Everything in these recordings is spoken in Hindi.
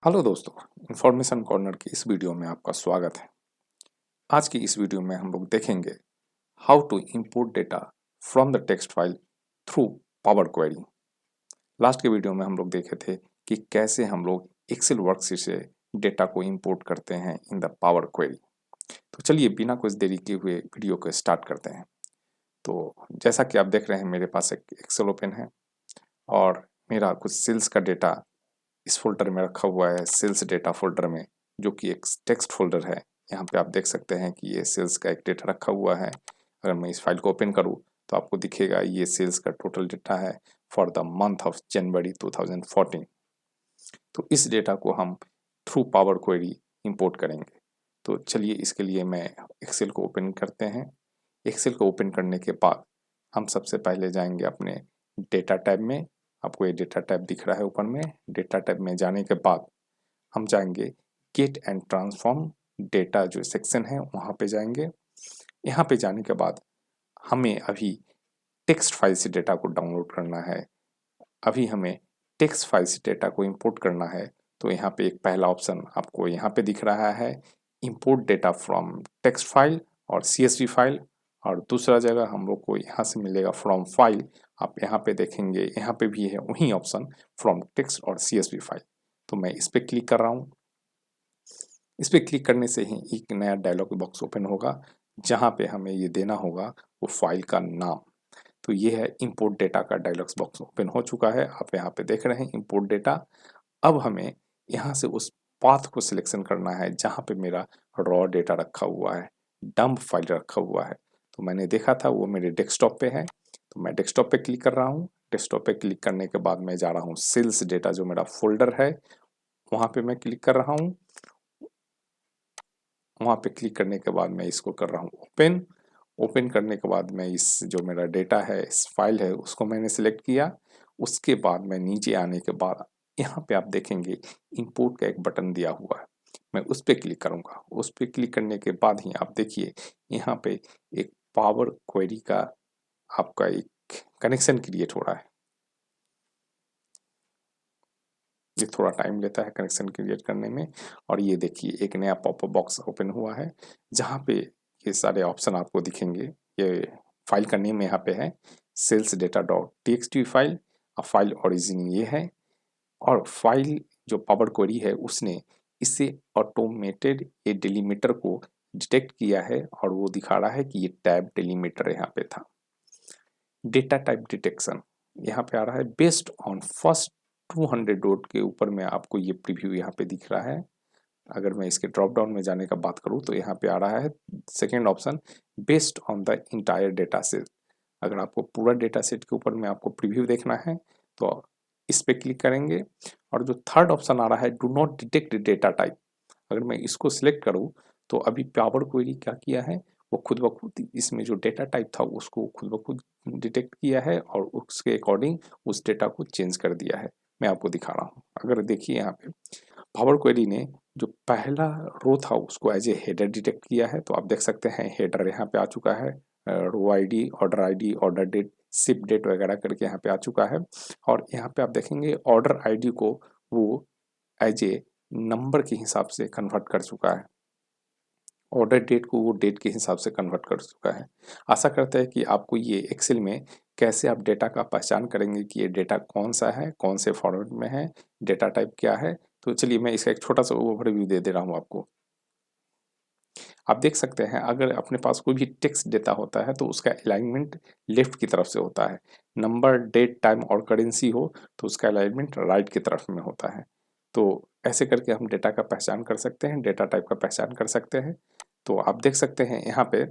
हेलो दोस्तों, इंफॉर्मेशन कॉर्नर की इस वीडियो में आपका स्वागत है। आज की इस वीडियो में हम लोग देखेंगे how to import data from the text file through power query. Last के वीडियो में हम लोग देखे थे कि कैसे हम लोग एक्सेल वर्कशीट से डेटा को इंपोर्ट करते हैं इन द पावर क्वेरी। तो चलिए बिना कुछ देरी किए हुए वीडियो को स्टार्ट करते हैं। तो जैसा कि आप देख रहे हैं, मेरे पास एक एक्सेल ओपन है और मेरा कुछ सेल्स का डेटा इस फोल्डर में रखा हुआ है, सेल्स डेटा फोल्डर में, जो कि एक टेक्स्ट फोल्डर है। यहाँ पे आप देख सकते हैं कि ये सेल्स का एक डेटा रखा हुआ है। अगर मैं इस फाइल को ओपन करूँ तो आपको दिखेगा ये सेल्स का टोटल डेटा है for the month of January 2014। तो इस डेटा को हम थ्रू पावर क्वेरी इंपोर्ट करेंगे। तो चलिए इसके लिए मैं एक्सेल को ओपन करते हैं। एक्सेल को ओपन करने के बाद हम सबसे पहले जाएंगे अपने डेटा टैब में। आपको ये डेटा टैब दिख रहा है ऊपर में। डेटा टैब में जाने के बाद हम जाएंगे गेट एंड ट्रांसफॉर्म डेटा जो सेक्शन है वहाँ पे जाएंगे। यहाँ पे जाने के बाद हमें अभी टेक्स्ट फाइल से डेटा को डाउनलोड करना है। अभी हमें टेक्स्ट फाइल से डेटा को इंपोर्ट करना है। तो यहाँ पे एक पहला ऑप्शन आपको यहाँ पे दिख रहा है, import data from text file और CSV फाइल। और दूसरा जगह हम लोग को यहाँ से मिलेगा फ्रॉम फाइल। आप यहाँ पे देखेंगे, यहाँ पे भी है वही ऑप्शन, फ्रॉम टेक्स्ट और CSV फाइल। तो मैं इस पर क्लिक कर रहा हूँ। इस पर क्लिक करने से ही एक नया डायलॉग बॉक्स ओपन होगा, जहाँ पे हमें ये देना होगा वो फाइल का नाम। तो ये है इंपोर्ट डेटा का डायलॉग बॉक्स ओपन हो चुका है। आप यहाँ पे देख रहे हैं इंपोर्ट डेटा। अब हमें यहाँ से उस पाथ को सिलेक्शन करना है जहाँ पे मेरा रॉ डेटा रखा हुआ है, डंप फाइल रखा हुआ है। तो मैंने देखा था वो मेरे डेस्कटॉप पे है। तो मैं डेस्कटॉप पे क्लिक कर रहा हूँ। डेस्कटॉप पे क्लिक करने के बाद मैं जा रहा हूँ सेल्स डेटा जो मेरा फोल्डर है वहाँ पे मैं क्लिक कर रहा हूँ। वहाँ पे क्लिक करने के बाद मैं इसको कर रहा हूँ ओपन। ओपन करने के बाद मैं इस जो मेरा डेटा है, इस फाइल है, उसको मैंने सिलेक्ट किया। उसके बाद मैं नीचे आने के बाद यहाँ पे आप देखेंगे इंपोर्ट का एक बटन दिया हुआ है। मैं उस पर क्लिक करूँगा। उस पर क्लिक करने के बाद ही आप देखिए यहाँ पे एक पावर क्वेरी का आपका एक कनेक्शन क्रिएट हो रहा है। ये थोड़ा टाइम लेता है कनेक्शन क्रिएट करने में। और ये देखिए एक नया पॉपअप बॉक्स ओपन हुआ है जहाँ पे ये सारे ऑप्शन आपको दिखेंगे। ये फाइल का नेम यहाँ पे है sales data dot TXT file. और फाइल ओरिजिन ये है। और फाइल जो पावर क्वेरी है उसने इसे ऑटोमेटेड ये डिलीमीटर को डिटेक्ट किया है और वो दिखा रहा है कि ये टैब डिलीमीटर यहाँ पे था। डेटा टाइप डिटेक्शन यहाँ पे आ रहा है बेस्ड ऑन फर्स्ट 200 डॉट के ऊपर में आपको ये प्रीव्यू यहाँ पे दिख रहा है। अगर मैं इसके ड्रॉप डाउन में जाने का बात करूँ तो यहाँ पे आ रहा है second option based on the entire data set. अगर आपको पूरा डेटा सेट के ऊपर में आपको प्रीव्यू देखना है तो इस पे क्लिक करेंगे। और जो थर्ड ऑप्शन आ रहा है do not detect data type, अगर मैं इसको सिलेक्ट करूँ तो अभी पावर क्वेरी क्या किया है, वो खुद ब खुद इसमें जो डेटा टाइप था उसको खुद ब खुद डिटेक्ट किया है और उसके अकॉर्डिंग उस डेटा को चेंज कर दिया है। मैं आपको दिखा रहा हूँ। अगर देखिए यहाँ पे पावर क्वेरी ने जो पहला रो था उसको एज ए हेडर डिटेक्ट किया है। तो आप देख सकते हैं हेडर यहाँ पे आ चुका है, row ID, order date, ship date वगैरह करके यहाँ पे आ चुका है। और यहाँ पे आप देखेंगे ऑर्डर ID को वो एज ए नंबर के हिसाब से कन्वर्ट कर चुका है। ऑर्डर डेट को वो डेट के हिसाब से कन्वर्ट कर चुका है। आशा करते हैं कि आपको ये एक्सेल में कैसे आप डेटा का पहचान करेंगे कि ये डेटा कौन सा है, कौन से फॉर्मेट में है, डेटा टाइप क्या है। तो चलिए मैं इसका एक छोटा सा ओवरव्यू दे दे रहा हूँ आपको। आप देख सकते हैं अगर अपने पास कोई भी टेक्स्ट डेटा होता है तो उसका अलाइनमेंट लेफ्ट की तरफ से होता है। नंबर, डेट, टाइम और करेंसी हो तो उसका अलाइनमेंट राइट की तरफ में होता है। तो ऐसे करके हम डेटा का पहचान कर सकते हैं, डेटा टाइप का पहचान कर सकते हैं। तो आप देख सकते हैं यहाँ पे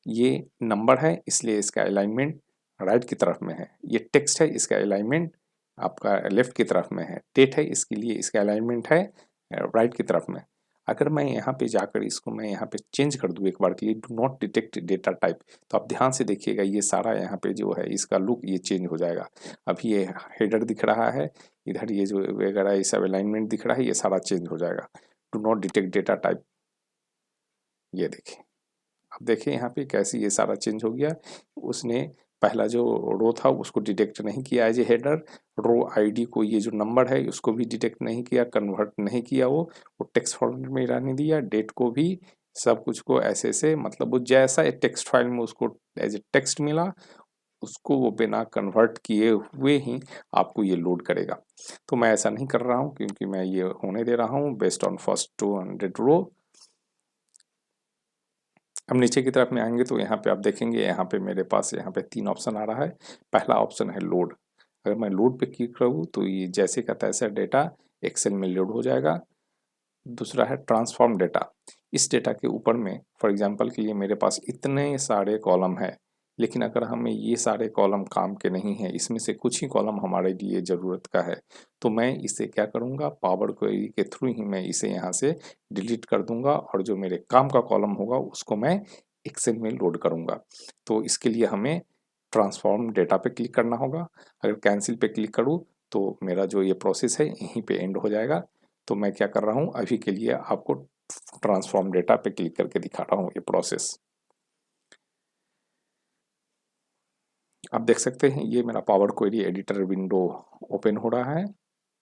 ये नंबर है इसलिए इसका अलाइनमेंट राइट की तरफ में है। ये टेक्स्ट है इसका अलाइनमेंट आपका लेफ्ट की तरफ में है। डेट है इसके लिए इसका अलाइनमेंट है राइट की तरफ में। अगर मैं यहाँ पे जाकर इसको मैं यहाँ पे चेंज कर दूँ एक बार के लिए do not detect data type, तो आप ध्यान से देखिएगा ये सारा यहाँ पे जो है इसका लुक ये चेंज हो जाएगा। अभी ये हेडर दिख रहा है, इधर ये जो वगैरह ये सब अलाइनमेंट दिख रहा है ये सारा चेंज हो जाएगा। Do not detect data type, ये देखिए। अब देखिए यहाँ पे कैसे ये सारा चेंज हो गया। उसने पहला जो रो था उसको डिटेक्ट नहीं किया as a header, row ID को ये जो नंबर है उसको भी डिटेक्ट नहीं किया, कन्वर्ट नहीं किया, वो टेक्स्ट फॉर्मेट में रहने दिया, डेट को भी, सब कुछ को ऐसे ऐसे, मतलब वो जैसा टेक्स्ट फाइल में उसको एज ए टेक्स्ट मिला उसको वो बिना कन्वर्ट किए हुए ही आपको ये लोड करेगा। तो मैं ऐसा नहीं कर रहा हूँ क्योंकि मैं ये होने दे रहा हूँ बेस्ड ऑन फर्स्ट 200 रो। अब नीचे की तरफ में आएंगे तो यहाँ पे आप देखेंगे, यहाँ पे मेरे पास यहाँ पे 3 ऑप्शन आ रहा है। पहला ऑप्शन है लोड। अगर मैं लोड पे क्लिक करूँ तो ये जैसे का तैसा डेटा एक्सेल में लोड हो जाएगा। दूसरा है ट्रांसफॉर्म डेटा। इस डेटा के ऊपर में फॉर एग्जांपल के लिए मेरे पास इतने सारे कॉलम है, लेकिन अगर हमें ये सारे कॉलम काम के नहीं हैं, इसमें से कुछ ही कॉलम हमारे लिए ज़रूरत का है, तो मैं इसे क्या करूँगा, पावर क्वेरी के थ्रू ही मैं इसे यहाँ से डिलीट कर दूंगा और जो मेरे काम का कॉलम होगा उसको मैं एक्सेल में लोड करूँगा। तो इसके लिए हमें ट्रांसफॉर्म डेटा पे क्लिक करना होगा। अगर कैंसिल पे क्लिक करूँ तो मेरा जो ये प्रोसेस है यहीं पे एंड हो जाएगा। तो मैं क्या कर रहा हूँ, अभी के लिए आपको ट्रांसफॉर्म डेटा पे क्लिक करके दिखा रहा हूँ ये प्रोसेस। आप देख सकते हैं ये मेरा power query editor window open हो रहा है।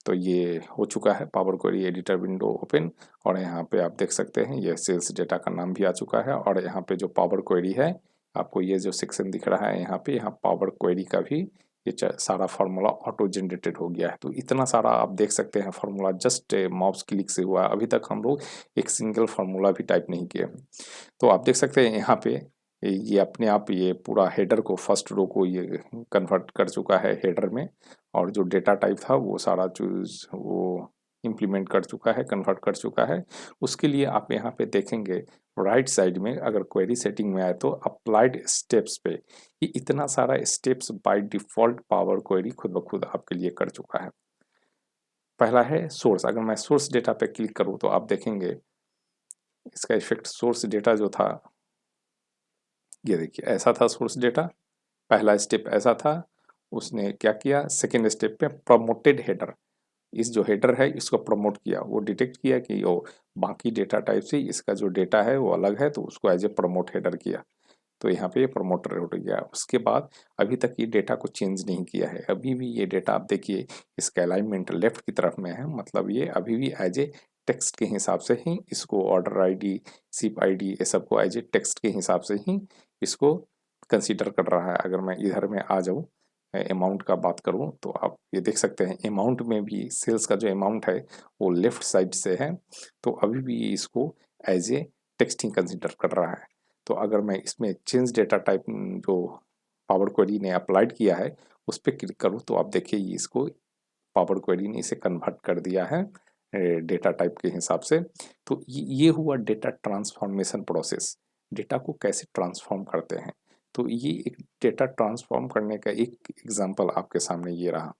तो ये हो चुका है power query editor window open, और यहाँ पे आप देख सकते हैं ये सेल्स डेटा का नाम भी आ चुका है, और यहाँ पे जो पावर क्वेरी है आपको ये जो सेक्शन दिख रहा है यहाँ पे, यहाँ पावर क्वेरी का भी ये सारा फार्मूला ऑटो जनरेटेड हो गया है। तो इतना सारा आप देख सकते हैं फार्मूला जस्ट माउस क्लिक से हुआ है। अभी तक हम लोग एक सिंगल फार्मूला भी टाइप नहीं किए। तो आप देख सकते हैं यहाँ पे ये अपने आप ये पूरा हेडर को, फर्स्ट रो को ये कन्वर्ट कर चुका है हेडर में, और जो डेटा टाइप था वो सारा चूज वो इम्प्लीमेंट कर चुका है, कन्वर्ट कर चुका है। उसके लिए आप यहाँ पे देखेंगे राइट साइड में, अगर क्वेरी सेटिंग में आए तो अप्लाइड स्टेप्स पे ये इतना सारा steps by default power query खुद ब खुद आपके लिए कर चुका है। पहला है सोर्स। अगर मैं सोर्स डेटा पे क्लिक करूँ तो आप देखेंगे इसका इफेक्ट, सोर्स डेटा जो था ये देखिए ऐसा था सोर्स डेटा, पहला स्टेप ऐसा था। उसने क्या किया, सेकेंड स्टेप पे प्रमोटेड हेडर, इस जो हेडर है इसको प्रमोट किया, वो डिटेक्ट किया कि वो बाकी डेटा टाइप से इसका जो डेटा है वो अलग है, तो उसको एज ए प्रमोट हेडर किया। तो यहाँ पे ये प्रमोटर हो गया। उसके बाद अभी तक ये डेटा को चेंज नहीं किया है, अभी भी ये डेटा आप देखिए इसका अलाइनमेंट लेफ्ट की तरफ में है, मतलब ये अभी भी एज ए टेक्स्ट के हिसाब से ही इसको ऑर्डर आईडी, शिप आईडी ये सबको एज ए टेक्स्ट के हिसाब से ही इसको कंसीडर कर रहा है। अगर मैं इधर में आ जाऊँ, अमाउंट का बात करूँ तो आप ये देख सकते हैं अमाउंट में भी सेल्स का जो अमाउंट है वो लेफ्ट साइड से है, तो अभी भी ये इसको एज ए टेक्स्ट ही कंसीडर कर रहा है। तो अगर मैं इसमें चेंज डेटा टाइप जो पावर क्वेरी ने अप्लाइड किया है उस पर क्लिक करूँ तो आप देखिए ये इसको पावर क्वेरी ने इसे कन्वर्ट कर दिया है डेटा टाइप के हिसाब से। तो ये हुआ डेटा ट्रांसफॉर्मेशन प्रोसेस, डेटा को कैसे ट्रांसफॉर्म करते हैं। तो ये एक डेटा ट्रांसफॉर्म करने का एक एग्जांपल आपके सामने ये रहा।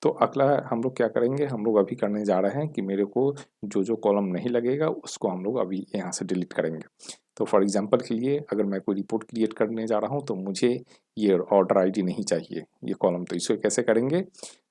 तो अगला हम लोग क्या करेंगे, हम लोग अभी करने जा रहे हैं कि मेरे को जो जो कॉलम नहीं लगेगा उसको हम लोग अभी यहाँ से डिलीट करेंगे। तो फॉर एग्जांपल के लिए अगर मैं कोई रिपोर्ट क्रिएट करने जा रहा हूँ तो मुझे ये ऑर्डर आईडी नहीं चाहिए ये कॉलम, तो इसको कैसे करेंगे।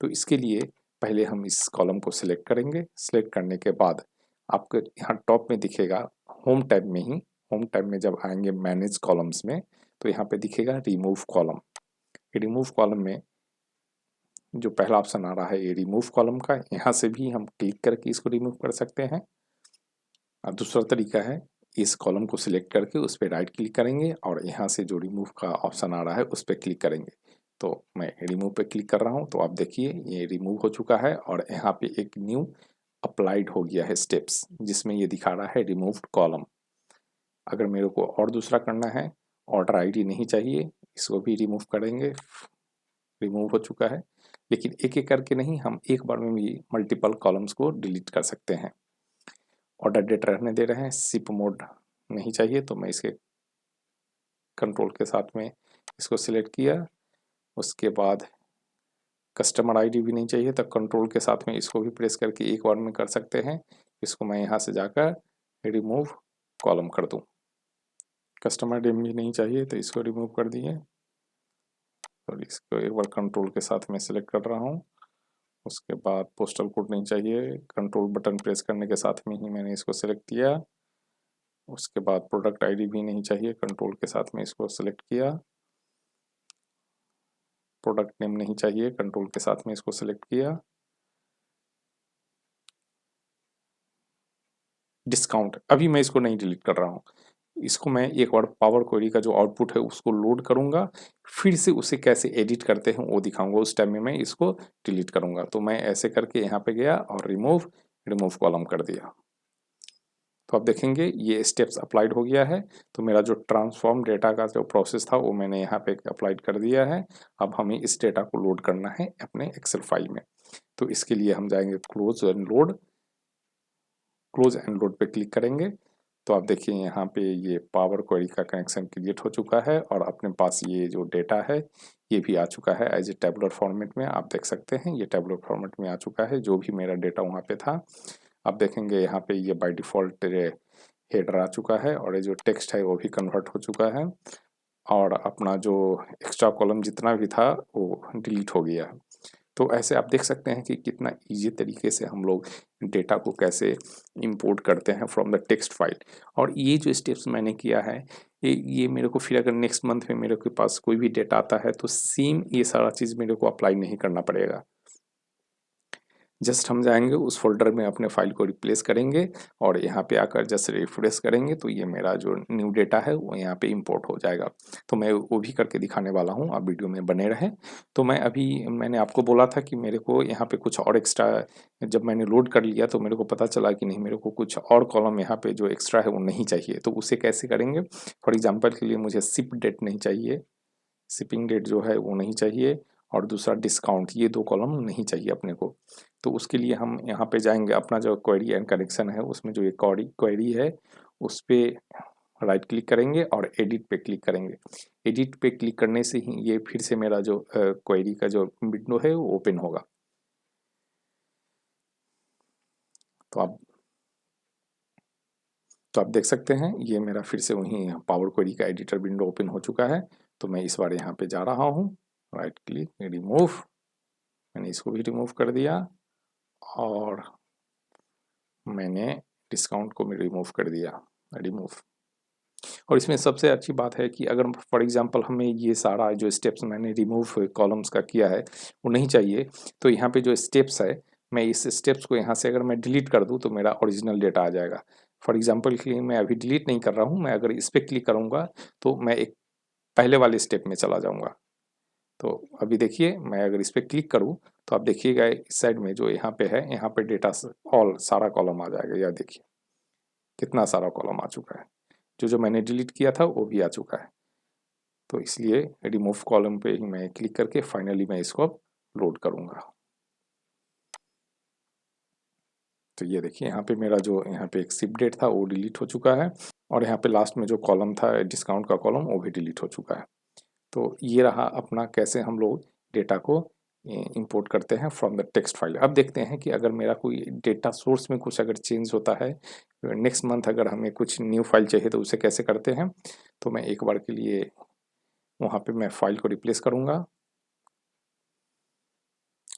तो इसके लिए पहले हम इस कॉलम को सिलेक्ट करेंगे। सिलेक्ट करने के बाद आपको यहाँ टॉप में दिखेगा, होम टैब में ही, होम टैब में जब आएंगे मैनेज कॉलम्स में तो यहाँ पे दिखेगा रिमूव कॉलम। रिमूव कॉलम में जो पहला ऑप्शन आ रहा है ये रिमूव कॉलम का, यहाँ से भी हम क्लिक करके इसको रिमूव कर सकते हैं। और दूसरा तरीका है इस कॉलम को सिलेक्ट करके उस पर राइट क्लिक करेंगे और यहाँ से जो रिमूव का ऑप्शन आ रहा है उस पर क्लिक करेंगे। तो मैं रिमूव पे क्लिक कर रहा हूँ तो आप देखिए ये रिमूव हो चुका है और यहाँ पे एक न्यू अप्लाइड हो गया है स्टेप्स, जिसमें ये दिखा रहा है रिमूव्ड कॉलम। अगर मेरे को और दूसरा करना है, ऑर्डर आईडी नहीं चाहिए, इसको भी रिमूव करेंगे, रिमूव हो चुका है। लेकिन एक एक करके नहीं, हम एक बार में भी मल्टीपल कॉलम्स को डिलीट कर सकते हैं। ऑर्डर डेट रहने दे रहे हैं, सिप मोड नहीं चाहिए, तो मैं इसके कंट्रोल के साथ में इसको सिलेक्ट किया। उसके बाद कस्टमर आईडी भी नहीं चाहिए, तो कंट्रोल के साथ में इसको भी प्रेस करके एक बार में कर सकते हैं। इसको मैं यहाँ से जाकर रिमूव कॉलम कर दूँ। कस्टमर नेम भी नहीं चाहिए तो इसको रिमूव कर दिए, और इसको एक बार कंट्रोल के साथ में सिलेक्ट कर रहा हूँ। उसके बाद पोस्टल कोड नहीं चाहिए, कंट्रोल बटन प्रेस करने के साथ में ही मैंने इसको सिलेक्ट किया। उसके बाद प्रोडक्ट आईडी भी नहीं चाहिए, कंट्रोल के साथ में इसको सिलेक्ट किया। प्रोडक्ट नेम नहीं चाहिए, कंट्रोल के साथ में इसको सेलेक्ट किया। डिस्काउंट, अभी मैं इसको नहीं डिलीट कर रहा हूँ, इसको मैं एक बार पावर क्वेरी का जो आउटपुट है उसको लोड करूँगा, फिर से उसे कैसे एडिट करते हैं वो दिखाऊंगा, उस टाइम में मैं इसको डिलीट करूँगा। तो मैं ऐसे करके यहाँ पे गया और रिमूव कॉलम कर दिया। तो आप देखेंगे ये स्टेप्स अप्लाइड हो गया है। तो मेरा जो ट्रांसफॉर्म डेटा का जो प्रोसेस था वो मैंने यहाँ पे अप्लाइड कर दिया है। अब हमें इस डेटा को लोड करना है अपने एक्सेल फाइल में। तो इसके लिए हम जाएंगे क्लोज एंड लोड पे क्लिक करेंगे। तो आप देखिए यहाँ पे ये पावर क्वेरी का कनेक्शन क्रिएट हो चुका है और अपने पास ये जो डेटा है ये भी आ चुका है एज ए टेबुलर फॉर्मेट में। आप देख सकते हैं ये टेबुलर फॉर्मेट में आ चुका है, जो भी मेरा डेटा वहाँ पे था। आप देखेंगे यहाँ पे ये बाय डिफ़ॉल्ट हेडर आ चुका है और ये जो टेक्स्ट है वो भी कन्वर्ट हो चुका है और अपना जो एक्स्ट्रा कॉलम जितना भी था वो डिलीट हो गया है। तो ऐसे आप देख सकते हैं कि कितना ईजी तरीके से हम लोग डेटा को कैसे इंपोर्ट करते हैं फ्रॉम द टेक्स्ट फाइल। और ये जो स्टेप्स मैंने किया है ये मेरे को फिर अगर नेक्स्ट मंथ में मेरे के पास कोई भी डेटा आता है तो सेम ये सारा चीज़ मेरे को अप्लाई नहीं करना पड़ेगा। जस्ट हम जाएंगे उस फोल्डर में अपने फाइल को रिप्लेस करेंगे और यहाँ पे आकर जस्ट रिफ्रेश करेंगे तो ये मेरा जो न्यू डेटा है वो यहाँ पे इंपोर्ट हो जाएगा। तो मैं वो भी करके दिखाने वाला हूँ, आप वीडियो में बने रहें। तो मैंने आपको बोला था कि मेरे को यहाँ पे कुछ और एक्स्ट्रा, जब मैंने लोड कर लिया तो मेरे को पता चला कि नहीं, मेरे को कुछ और कॉलम यहाँ पे जो एक्स्ट्रा है वो नहीं चाहिए। तो उसे कैसे करेंगे? फॉर एग्जाम्पल के लिए मुझे शिप डेट नहीं चाहिए, शिपिंग डेट जो है वो नहीं चाहिए, और दूसरा डिस्काउंट, ये दो कॉलम नहीं चाहिए अपने को। तो उसके लिए हम यहाँ पे जाएंगे, अपना जो क्वेरी एंड करेक्शन है उसमें जो ये क्वेरी है उस पर राइट क्लिक करेंगे और एडिट पे क्लिक करेंगे। एडिट पे क्लिक करने से ही ये फिर से मेरा जो क्वेरी का जो विंडो है वो ओपन होगा। तो आप देख सकते हैं ये मेरा फिर से वही पावर क्वेरी का एडिटर विंडो ओपन हो चुका है। तो मैं इस बार यहाँ पे जा रहा हूँ, राइट क्लिक, रिमूव, मैंने इसको भी रिमूव कर दिया और मैंने डिस्काउंट को भी रिमूव कर दिया, रिमूव। और इसमें सबसे अच्छी बात है कि अगर फॉर एग्जांपल हमें ये सारा जो स्टेप्स मैंने रिमूव कॉलम्स का किया है वो नहीं चाहिए, तो यहाँ पे जो स्टेप्स है मैं इस स्टेप्स को यहाँ से अगर मैं डिलीट कर दूँ तो मेरा ओरिजिनल डेटा आ जाएगा। फॉर एग्जाम्पल के लिए मैं अभी डिलीट नहीं कर रहा हूँ, मैं अगर इस पर क्लिक करूँगा तो मैं एक पहले वाले स्टेप में चला जाऊँगा। तो अभी देखिए मैं अगर इस पर क्लिक करूँ तो आप देखिएगा इस साइड में जो यहाँ पे है, यहाँ पे डेटा ऑल सारा कॉलम आ जाएगा। या देखिए कितना सारा कॉलम आ चुका है, जो मैंने डिलीट किया था वो भी आ चुका है। तो इसलिए रिमूव कॉलम पे ही मैं क्लिक करके फाइनली मैं इसको लोड करूँगा। तो ये देखिए यहाँ पे मेरा जो यहाँ पे एक शिप डेट था वो डिलीट हो चुका है और यहाँ पे लास्ट में जो कॉलम था डिस्काउंट का कॉलम वो भी डिलीट हो चुका है। तो ये रहा अपना कैसे हम लोग डेटा को इंपोर्ट करते हैं फ्रॉम द टेक्स्ट फाइल। अब देखते हैं कि अगर मेरा कोई डेटा सोर्स में कुछ अगर चेंज होता है, नेक्स्ट मंथ अगर हमें कुछ न्यू फाइल चाहिए तो उसे कैसे करते हैं। तो मैं एक बार के लिए वहाँ पे मैं फाइल को रिप्लेस करूँगा।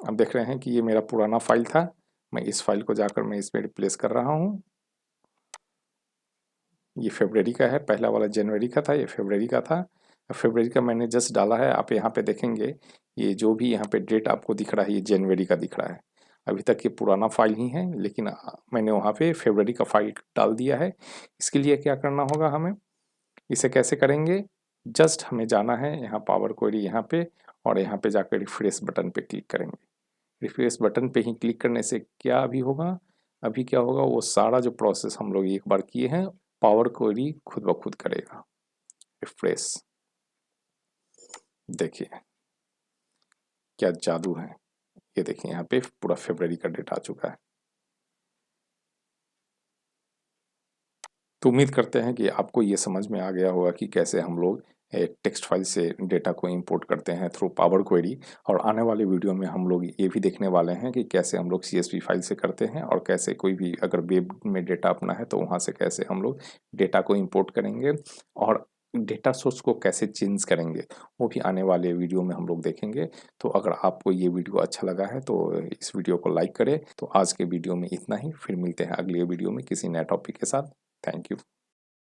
अब देख रहे हैं कि ये मेरा पुराना फाइल था, मैं इस फाइल को जाकर मैं इसमें रिप्लेस कर रहा हूँ। ये फरवरी का है, पहला वाला जनवरी का था, ये फरवरी का था। फरवरी का मैंने जस्ट डाला है, आप यहाँ पे देखेंगे ये जो भी यहाँ पे डेट आपको दिख रहा है ये जनवरी का दिख रहा है। अभी तक ये पुराना फाइल ही है, लेकिन मैंने वहाँ पे फरवरी का फाइल डाल दिया है। इसके लिए क्या करना होगा हमें, इसे कैसे करेंगे, जस्ट हमें जाना है यहाँ पावर क्वेरी यहाँ पे और यहाँ पे जाकर रिफ्रेश बटन पे क्लिक करेंगे। रिफ्रेश बटन पे ही क्लिक करने से क्या अभी होगा, अभी क्या होगा, वो सारा जो प्रोसेस हम लोग एक बार किए हैं पावर क्वेरी खुद ब खुद करेगा। रिफ्रेश, देखिए क्या जादू है। ये देखिए यहाँ पे पूरा फरवरी का डेटा आ चुका है। तो उम्मीद करते हैं कि आपको ये समझ में आ गया होगा कि कैसे हम लोग एक टेक्स्ट फाइल से डेटा को इंपोर्ट करते हैं थ्रू पावर क्वेरी। और आने वाले वीडियो में हम लोग ये भी देखने वाले हैं कि कैसे हम लोग CSV फाइल से करते हैं और कैसे कोई भी अगर वेब में डेटा अपना है तो वहाँ से कैसे हम लोग डेटा को इंपोर्ट करेंगे और डेटा सोर्स को कैसे चेंज करेंगे, वो भी आने वाले वीडियो में हम लोग देखेंगे। तो अगर आपको ये वीडियो अच्छा लगा है तो इस वीडियो को लाइक करें। तो आज के वीडियो में इतना ही, फिर मिलते हैं अगले वीडियो में किसी नए टॉपिक के साथ। Thank you.